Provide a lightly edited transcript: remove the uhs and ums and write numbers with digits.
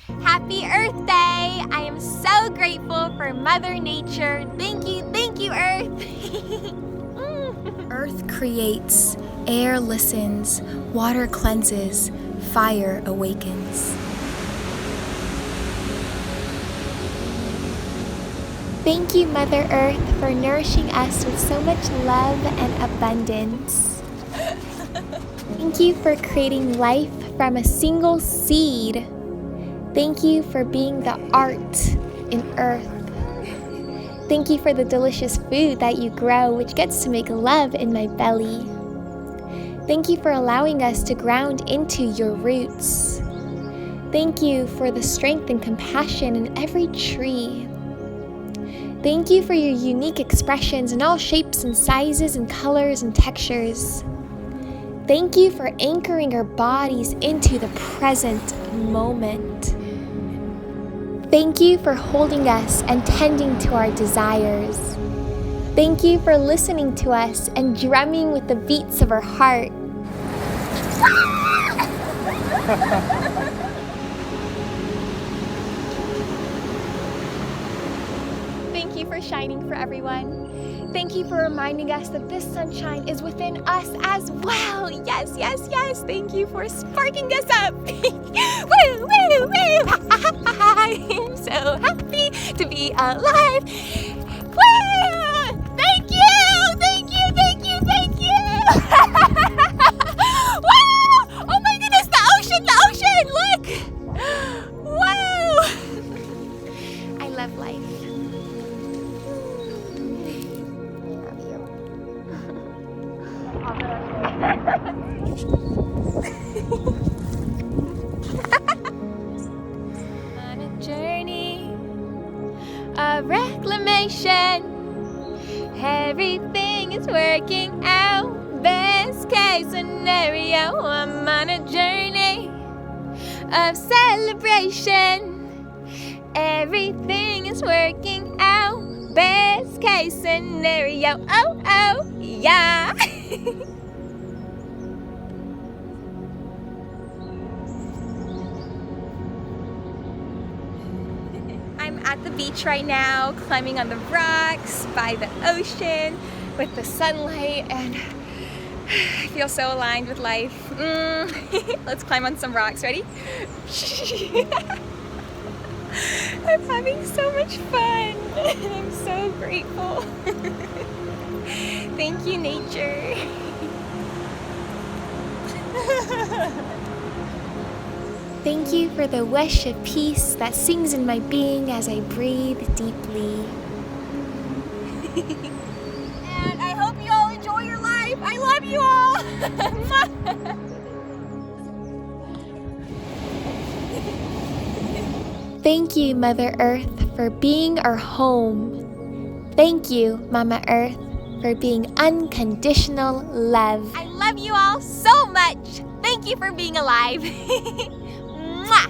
Happy Earth Day! I am so grateful for Mother Nature. Thank you, Earth! Earth creates, air listens, water cleanses, fire awakens. Thank you, Mother Earth, for nourishing us with so much love and abundance. Thank you for creating life from a single seed. Thank you for being the art in earth. Thank you for the delicious food that you grow, which gets to make love in my belly. Thank you for allowing us to ground into your roots. Thank you for the strength and compassion in every tree. Thank you for your unique expressions in all shapes and sizes and colors and textures. Thank you for anchoring our bodies into the present moment. Thank you for holding us and tending to our desires. Thank you for listening to us and drumming with the beats of our heart. Thank you for shining for everyone. Thank you for reminding us that this sunshine is within us as well. Yes. Thank you for sparking us up. Woo, woo, woo. I'm so happy to be alive. Woo! Thank you. Wow! Oh my goodness, the ocean, look! Wow! I love life. On a journey of reclamation, everything is working out. Best case scenario, I'm on a journey of celebration. Everything is working out. Best case scenario, oh, yeah. I'm at the beach right now, climbing on the rocks by the ocean with the sunlight, and I feel so aligned with life. Let's climb on some rocks. Ready? I'm having so much fun. I'm so grateful. Thank you, nature. Thank you for the wish of peace that sings in my being as I breathe deeply. And I hope you all enjoy your life. I love you all. Thank you, Mother Earth, for being our home. Thank you, Mama Earth, for being unconditional love. I love you all so much. Thank you for being alive. Mwah!